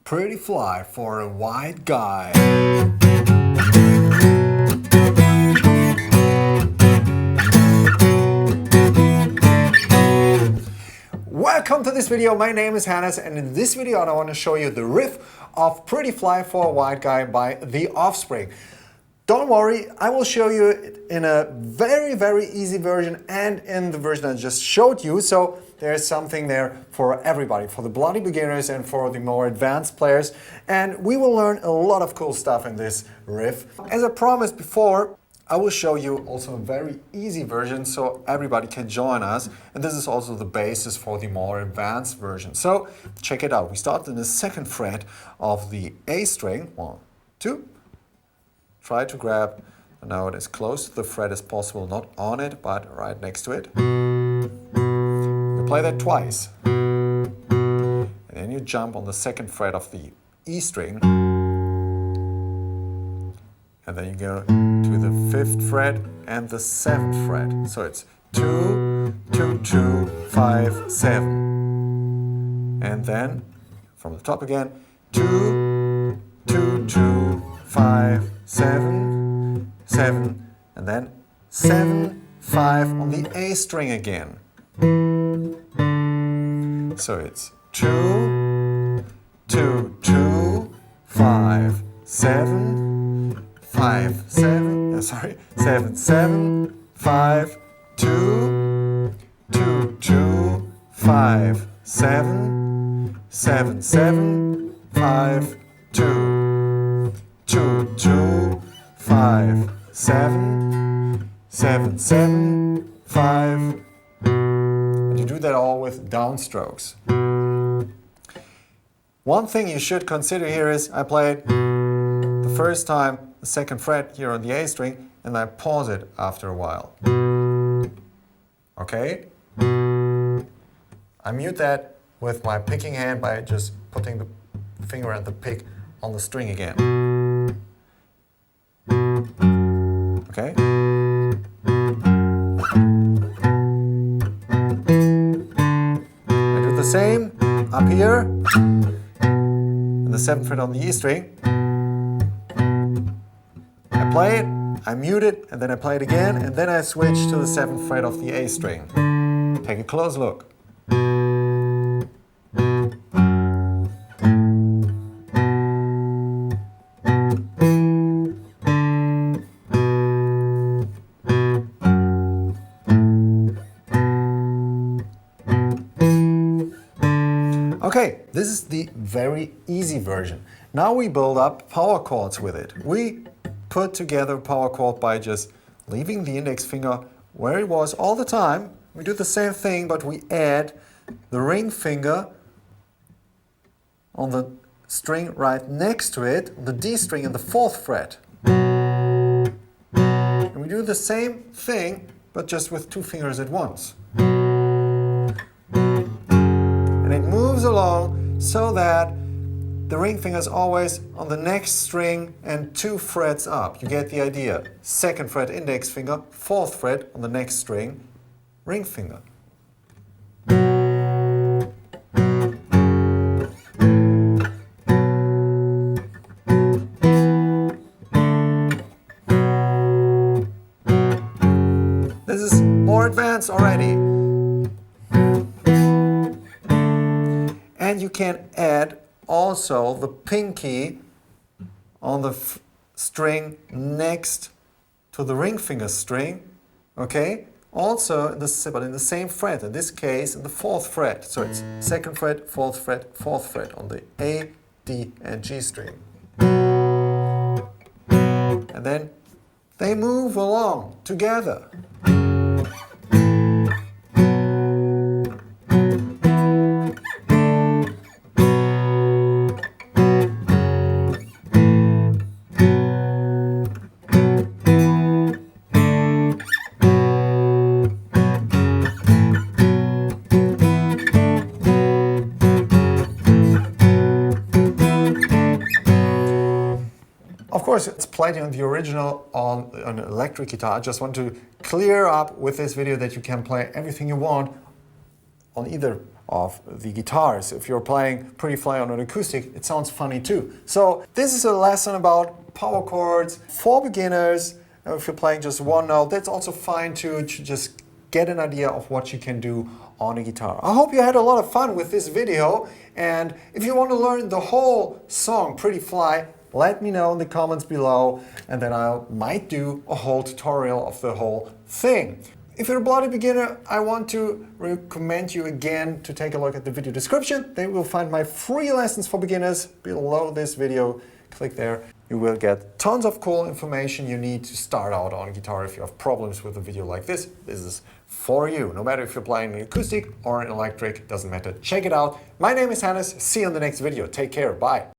Pretty fly for a white guy. Welcome to this video. My name is Hannes, and in this video I want to show you the riff of Pretty Fly for a White Guy by The Offspring. Don't worry, I will show you it in a very easy version and in the version I just showed you. So there's something there for everybody, for the bloody beginners and for the more advanced players. And we will learn a lot of cool stuff in this riff. As I promised before, I will show you also a very easy version so everybody can join us. And this is also the basis for the more advanced version. So check it out. We start in the second fret of the A string. 1, 2. Try to grab a note as close to the fret as possible, not on it, but right next to it. You play that twice. And then you jump on the second fret of the E string. And then you go to the 5th fret and the 7th fret. So it's 2, 2, 2, 5, 7. And then from the top again, 2, 2, 2, 5, 7, 7, and then 7, 5 on the A string again. So it's 2, 2, 2, 5, 7, 5, 7, 7, 7, 5, 2, 2, 2, 5, 7, 7, 7, 5, 2, 2, 2, 5, 7, 7, 7, 5. And you do that all with downstrokes. One thing you should consider here is I played the first time the 2nd fret here on the A string and I pause it after a while. Okay? I mute that with my picking hand by just putting the finger and the pick on the string again. Okay? I do the same up here, and the 7th fret on the E string. I play it, I mute it, and then I play it again, and then I switch to the 7th fret of the A string. Take a close look. Okay, this is the very easy version. Now we build up power chords with it. We put together a power chord by just leaving the index finger where it was all the time. We do the same thing, but we add the ring finger on the string right next to it, the D string in the 4th fret. And we do the same thing, but just with 2 fingers at once. And it moves along so that the ring finger is always on the next string and 2 frets up. You get the idea. 2nd fret index finger, 4th fret on the next string, ring finger. This is more advanced already. And you can add also the pinky on the string next to the ring finger string, okay? Also, but in the same fret, in this case in the 4th fret. So it's 2nd fret, 4th fret, 4th fret on the A, D, and G string. And then they move along together. Of course, it's played on the original on an electric guitar. I just want to clear up with this video that you can play everything you want on either of the guitars. If you're playing Pretty Fly on an acoustic, it sounds funny too. So this is a lesson about power chords for beginners. If you're playing just one note, that's also fine to just get an idea of what you can do on a guitar. I hope you had a lot of fun with this video, and if you want to learn the whole song Pretty Fly, let me know in the comments below, and then I might do a whole tutorial of the whole thing. If you're a bloody beginner, I want to recommend you again to take a look at the video description. There you will find my free lessons for beginners below this video. Click there. You will get tons of cool information you need to start out on guitar. If you have problems with a video like this is for you. No matter if you're playing an acoustic or an electric, doesn't matter. Check it out. My name is Hannes. See you in the next video. Take care. Bye.